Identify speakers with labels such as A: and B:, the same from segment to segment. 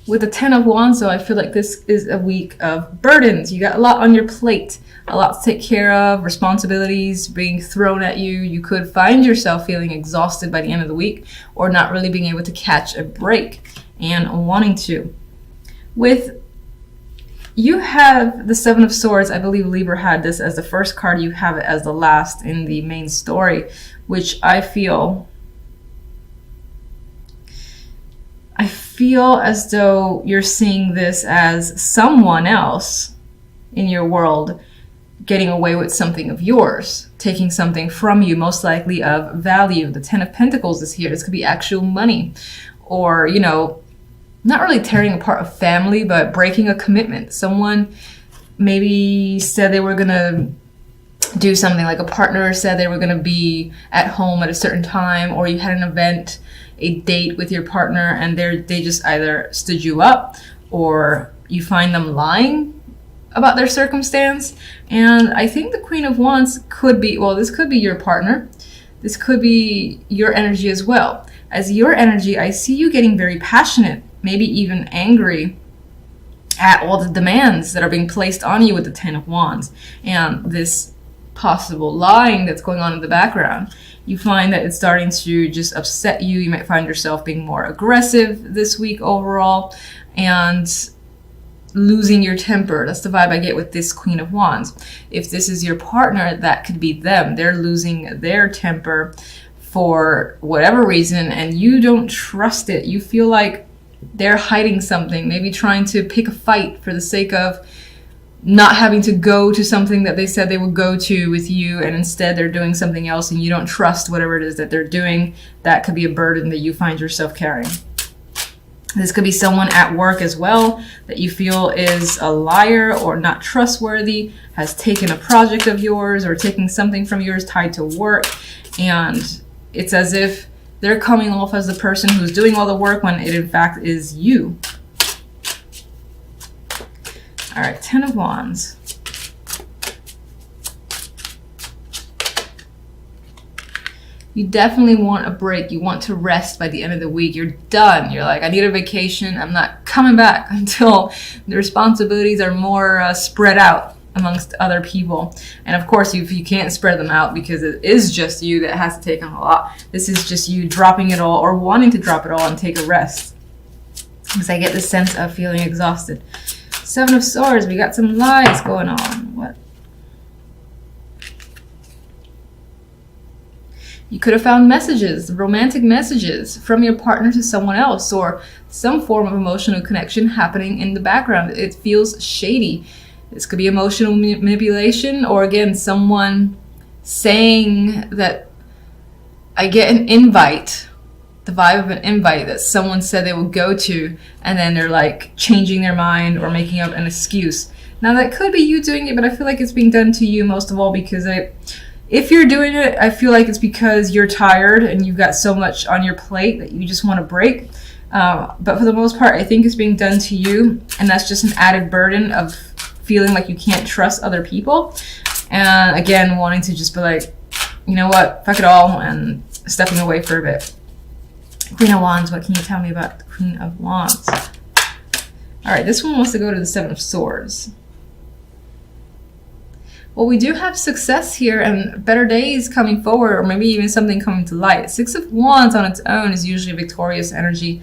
A: With the Ten of Wands, though, I feel like this is a week of burdens. You got a lot on your plate, a lot to take care of, responsibilities being thrown at you. You could find yourself feeling exhausted by the end of the week, or not really being able to catch a break and wanting to. With you have the Seven of Swords. I believe Libra had this as the first card. You have it as the last in the main story, which I feel as though you're seeing this as someone else in your world getting away with something of yours, taking something from you, most likely of value. The Ten of Pentacles is here. This could be actual money, or, you know, not really tearing apart a family, but breaking a commitment. Someone maybe said they were going to do something, like a partner said they were going to be at home at a certain time, or you had an event, a date with your partner, and they just either stood you up, or you find them lying about their circumstance. And I think the Queen of Wands could be, well, this could be your partner. This could be your energy as well. As your energy, I see you getting very passionate, maybe even angry at all the demands that are being placed on you with the Ten of Wands and this possible lying that's going on in the background. You find that it's starting to just upset you. You might find yourself being more aggressive this week overall and losing your temper. That's the vibe I get with this Queen of Wands. If this is your partner, that could be them. They're losing their temper for whatever reason, and you don't trust it. You feel like they're hiding something, maybe trying to pick a fight for the sake of not having to go to something that they said they would go to with you, and instead they're doing something else, and you don't trust whatever it is that they're doing. That could be a burden that you find yourself carrying. This could be someone at work as well that you feel is a liar or not trustworthy, has taken a project of yours or taking something from yours tied to work, and it's as if they're coming off as the person who's doing all the work when it in fact is you. All right, Ten of Wands. You definitely want a break. You want to rest by the end of the week. You're done. You're like, I need a vacation. I'm not coming back until the responsibilities are more spread out amongst other people. And of course, you can't spread them out because it is just you that has to take on a lot. This is just you dropping it all, or wanting to drop it all and take a rest. Because I get this sense of feeling exhausted. Seven of Swords, we got some lies going on. What? You could have found messages, romantic messages from your partner to someone else, or some form of emotional connection happening in the background. It feels shady. This could be emotional manipulation, or again, someone saying that I get an invite, the vibe of an invite that someone said they would go to, and then they're like changing their mind or making up an excuse. Now that could be you doing it, but I feel like it's being done to you most of all, because if you're doing it, I feel like it's because you're tired and you've got so much on your plate that you just want to break. But for the most part, I think it's being done to you, and that's just an added burden of feeling like you can't trust other people. And again, wanting to just be like, you know what, fuck it all, and stepping away for a bit. Queen of Wands, what can you tell me about the Queen of Wands? All right, this one wants to go to the Seven of Swords. Well, we do have success here and better days coming forward, or maybe even something coming to light. Six of Wands on its own is usually a victorious energy.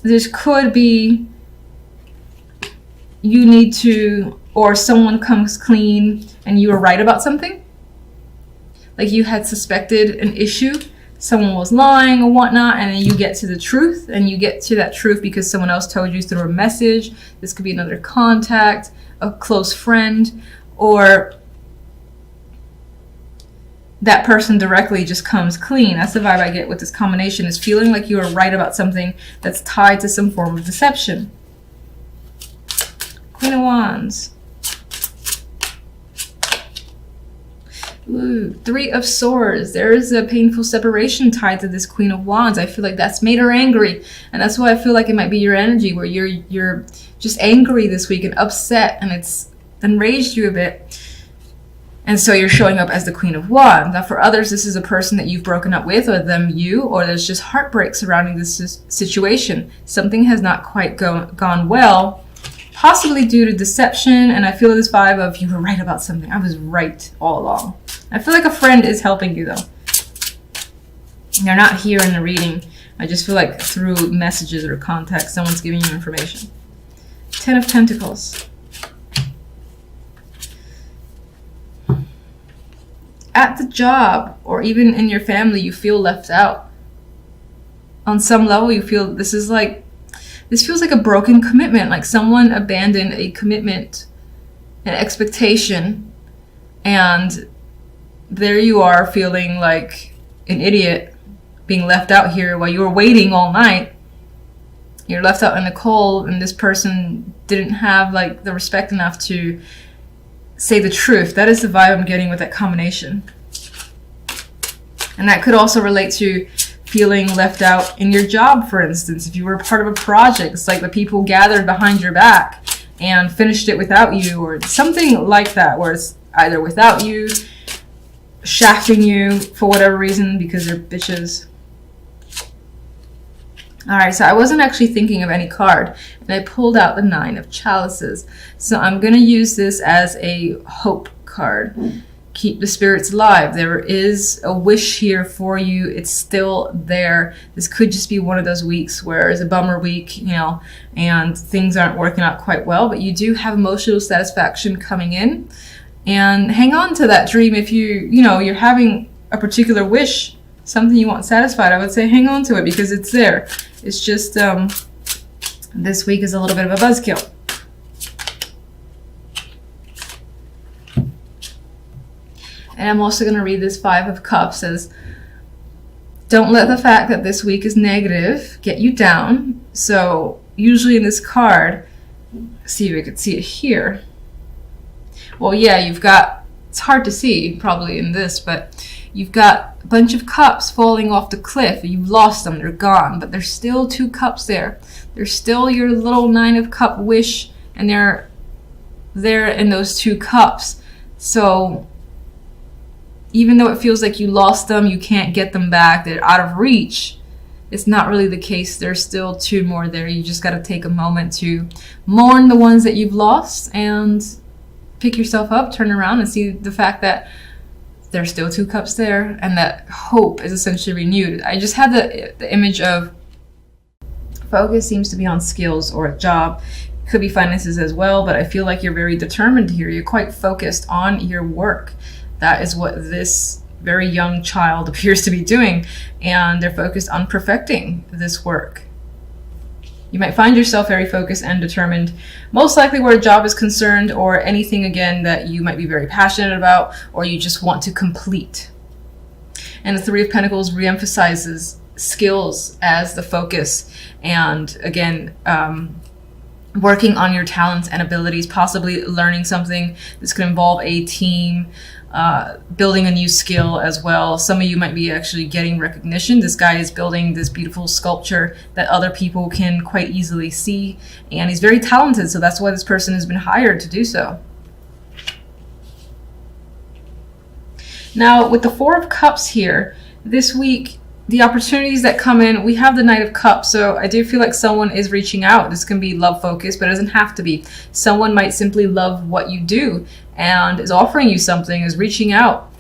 A: This could be you need to, or someone comes clean and you were right about something. Like you had suspected an issue, someone was lying or whatnot, and then you get to the truth, and you get to that truth because someone else told you through a message. This could be another contact, a close friend, or that person directly just comes clean. That's the vibe I get with this combination, is feeling like you are right about something that's tied to some form of deception. Queen of Wands. Ooh, Three of Swords. There is a painful separation tied to this Queen of Wands. I feel like that's made her angry, and that's why I feel like it might be your energy, where you're just angry this week and upset, and it's enraged you a bit. And so you're showing up as the Queen of Wands. Now for others, this is a person that you've broken up with, or them you, or there's just heartbreak surrounding this situation. Something has not quite gone well, possibly due to deception. And I feel this vibe of, you were right about something. I was right all along. I feel like a friend is helping you though. They're not here in the reading. I just feel like through messages or context, someone's giving you information. 10 of Pentacles. At the job or even in your family, you feel left out. On some level, you feel this feels like a broken commitment, like someone abandoned a commitment, an expectation, and there you are feeling like an idiot being left out here while you were waiting all night. You're left out in the cold, and this person didn't have like the respect enough to say the truth. That is the vibe I'm getting with that combination. And that could also relate to feeling left out in your job, for instance. If you were part of a project, it's like the people gathered behind your back and finished it without you, or something like that, where it's either without you, shafting you for whatever reason because they're bitches. Alright, so I wasn't actually thinking of any card, and I pulled out the 9 of Chalices. So I'm going to use this as a hope card. Keep the spirits alive. There is a wish here for you. It's still there. This could just be one of those weeks where it's a bummer week, you know, and things aren't working out quite well, but you do have emotional satisfaction coming in. And hang on to that dream. If you're having a particular wish, something you want satisfied, I would say hang on to it because it's there. It's just this week is a little bit of a buzzkill. And I'm also going to read this 5 of Cups as, don't let the fact that this week is negative get you down. So usually in this card, see if we could see it here. Well, yeah, you've got, it's hard to see probably in this, but you've got a bunch of cups falling off the cliff. You've lost them, they're gone, but there's still 2 cups there. There's still your little 9 of Cup wish, and they're there in those 2 cups. So even though it feels like you lost them, you can't get them back, they're out of reach, it's not really the case. There's still 2 more there. You just got to take a moment to mourn the ones that you've lost and pick yourself up, turn around and see the fact that there's still 2 cups there and that hope is essentially renewed. I just had the image of focus seems to be on skills or a job. Could be finances as well, but I feel like you're very determined here. You're quite focused on your work. That is what this very young child appears to be doing, and they're focused on perfecting this work. You might find yourself very focused and determined, most likely where a job is concerned, or anything again that you might be very passionate about or you just want to complete. And the 3 of Pentacles reemphasizes skills as the focus, and again, working on your talents and abilities, possibly learning something. This could involve a team, building a new skill as well. Some of you might be actually getting recognition. This guy is building this beautiful sculpture that other people can quite easily see, and he's very talented, so that's why this person has been hired to do so. Now with the 4 of Cups here, this week the opportunities that come in, we have the Knight of Cups, so I do feel like someone is reaching out. This can be love focused, but it doesn't have to be. Someone might simply love what you do and is offering you something, is reaching out.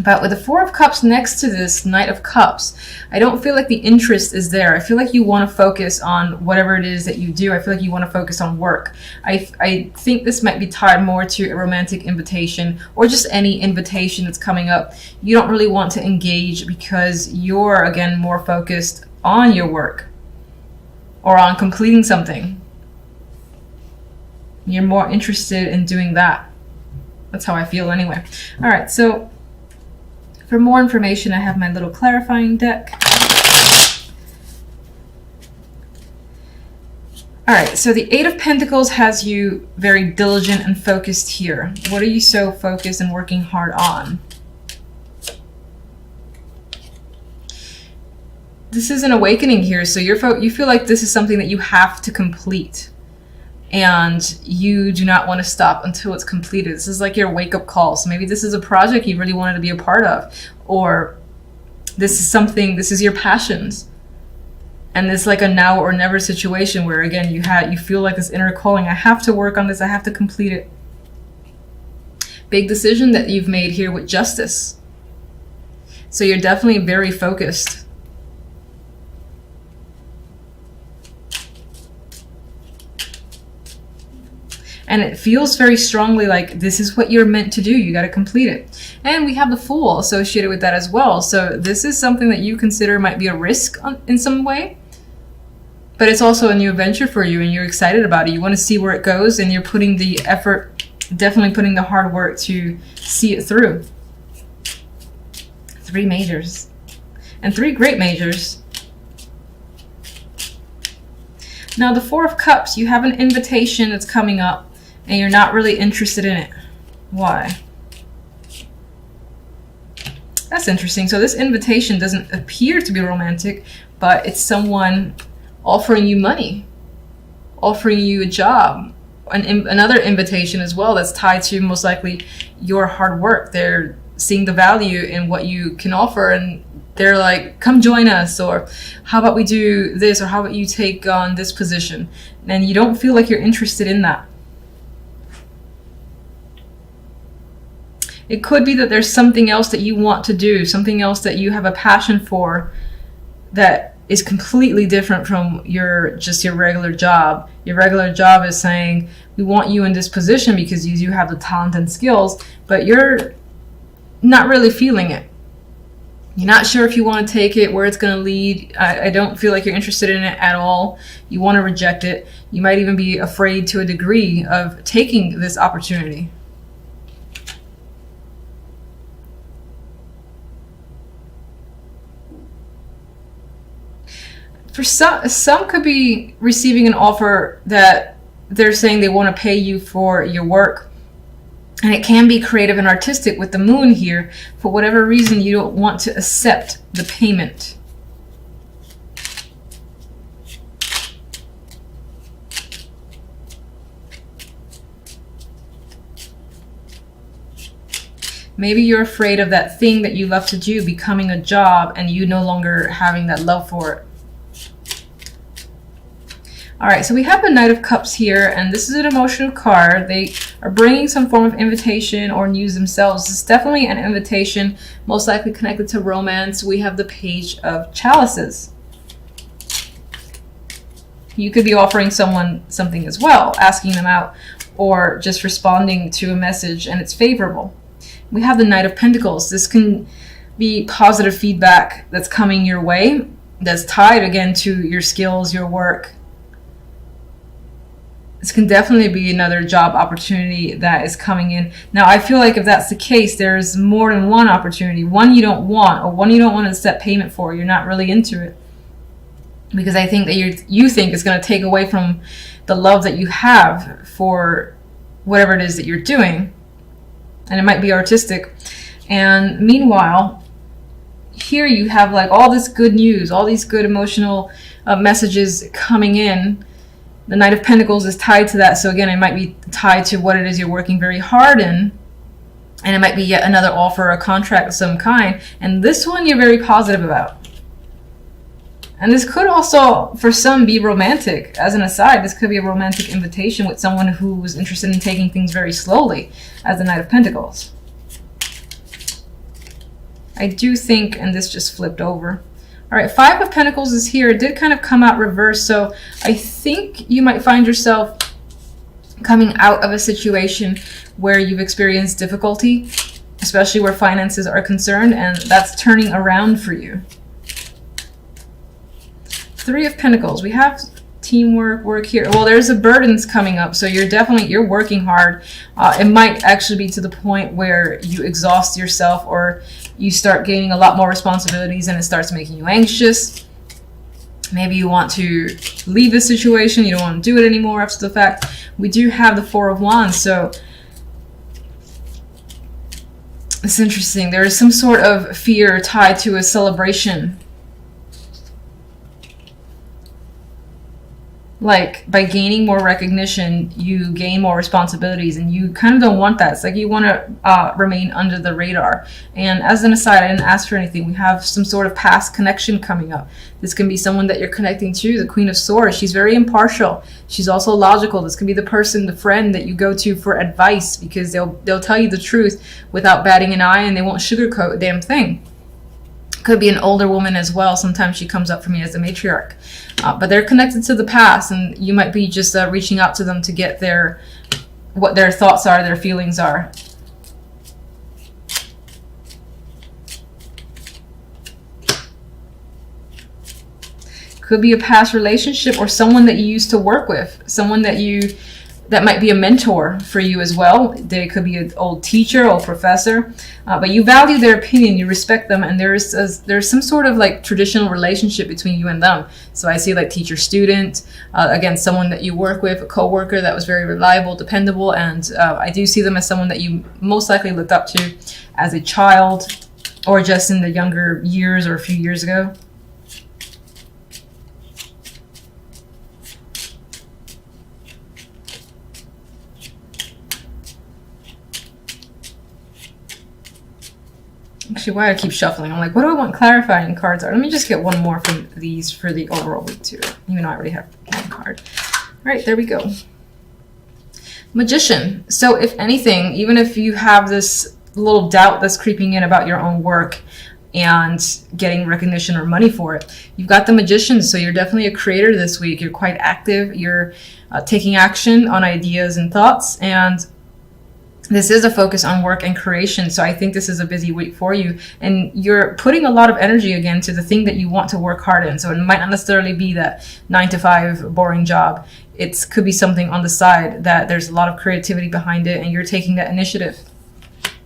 A: But with the 4 of Cups next to this Knight of Cups, I don't feel like the interest is there. I feel like you want to focus on whatever it is that you do. I feel like you want to focus on work. I think this might be tied more to a romantic invitation or just any invitation that's coming up. You don't really want to engage because you're, again, more focused on your work or on completing something. You're more interested in doing that. That's how I feel anyway. All right, so for more information, I have my little clarifying deck. All right, so the 8 of Pentacles has you very diligent and focused here. What are you so focused and working hard on? This is an awakening here, so you feel like this is something that you have to complete. and you do not want to stop until it's completed. This is like your wake-up call. So maybe this is a project you really wanted to be a part of, or this is your passions. And it's like a now or never situation where, again, you feel like this inner calling. I have to work on this. I have to complete it. Big decision that you've made here with justice. So you're definitely very focused. And it feels very strongly like this is what you're meant to do. You got to complete it. And we have the Fool associated with that as well. So this is something that you consider might be a risk in some way. But it's also a new adventure for you, and you're excited about it. You want to see where it goes, and you're putting the effort, definitely putting the hard work to see it through. 3 majors. And 3 great majors. Now the 4 of Cups, you have an invitation that's coming up, and you're not really interested in it. Why? That's interesting. So this invitation doesn't appear to be romantic, but it's someone offering you money, offering you a job, another invitation as well that's tied to most likely your hard work. They're seeing the value in what you can offer, and they're like, come join us, or how about we do this, or how about you take on this position? And you don't feel like you're interested in that. It could be that there's something else that you want to do, something else that you have a passion for that is completely different from your regular job. Your regular job is saying, we want you in this position because you do have the talent and skills, but you're not really feeling it. You're not sure if you want to take it, where it's going to lead. I don't feel like you're interested in it at all. You want to reject it. You might even be afraid to a degree of taking this opportunity. For some could be receiving an offer that they're saying they want to pay you for your work. And it can be creative and artistic with the Moon here. For whatever reason, you don't want to accept the payment. Maybe you're afraid of that thing that you love to do becoming a job and you no longer having that love for it. All right, so we have the Knight of Cups here, and this is an emotional card. They are bringing some form of invitation or news themselves. It's definitely an invitation, most likely connected to romance. We have the Page of Chalices. You could be offering someone something as well, asking them out, or just responding to a message, and it's favorable. We have the Knight of Pentacles. This can be positive feedback that's coming your way, that's tied again to your skills, your work. This can definitely be another job opportunity that is coming in. Now, I feel like if that's the case, there's more than one opportunity. One you don't want, or one you don't want to set payment for. You're not really into it. Because I think that you think it's going to take away from the love that you have for whatever it is that you're doing. And it might be artistic. And meanwhile, here you have like all this good news, all these good emotional messages coming in. The Knight of Pentacles is tied to that. So again, it might be tied to what it is you're working very hard in. And it might be yet another offer, a contract of some kind. And this one you're very positive about. And this could also, for some, be romantic. As an aside, this could be a romantic invitation with someone who was interested in taking things very slowly, as the Knight of Pentacles. I do think, and this just flipped over. All right, 5 of Pentacles is here. It did kind of come out reversed, so I think you might find yourself coming out of a situation where you've experienced difficulty, especially where finances are concerned, and that's turning around for you. 3 of Pentacles. We have teamwork, work here. Well, there's a burdens coming up, so you're working hard. It might actually be to the point where you exhaust yourself, or you start gaining a lot more responsibilities and it starts making you anxious. Maybe you want to leave the situation, you don't want to do it anymore after the fact. We do have the 4 of Wands, so it's interesting. There is some sort of fear tied to a celebration. Like, by gaining more recognition, you gain more responsibilities, and you kind of don't want that. It's like you want to remain under the radar. And as an aside, I didn't ask for anything. We have some sort of past connection coming up. This can be someone that you're connecting to, the Queen of Swords. She's very impartial. She's also logical. This can be the person, the friend that you go to for advice, because they'll tell you the truth without batting an eye, and they won't sugarcoat a damn thing. Could be an older woman as well. Sometimes she comes up for me as a matriarch. But they're connected to the past, and you might be just reaching out to them to get what their thoughts are, their feelings are. Could be a past relationship or someone that you used to work with, someone that might be a mentor for you as well. They could be an old teacher, old professor, but you value their opinion, you respect them, and there's some sort of like traditional relationship between you and them. So I see like teacher-student, again, someone that you work with, a co-worker that was very reliable, dependable, and I do see them as someone that you most likely looked up to as a child or just in the younger years or a few years ago. Actually, why I keep shuffling, I'm like, what do I want clarifying cards are? Let me just get one more from these for the overall week too, even though I already have one card. All right, there we go. Magician. So if anything, even if you have this little doubt that's creeping in about your own work and getting recognition or money for it, you've got the Magician. So you're definitely a creator this week. You're quite active. You're taking action on ideas and thoughts, and this is a focus on work and creation. So I think this is a busy week for you, and you're putting a lot of energy again to the thing that you want to work hard in. So it might not necessarily be that 9-to-5 boring job. It could be something on the side that there's a lot of creativity behind it, and you're taking that initiative.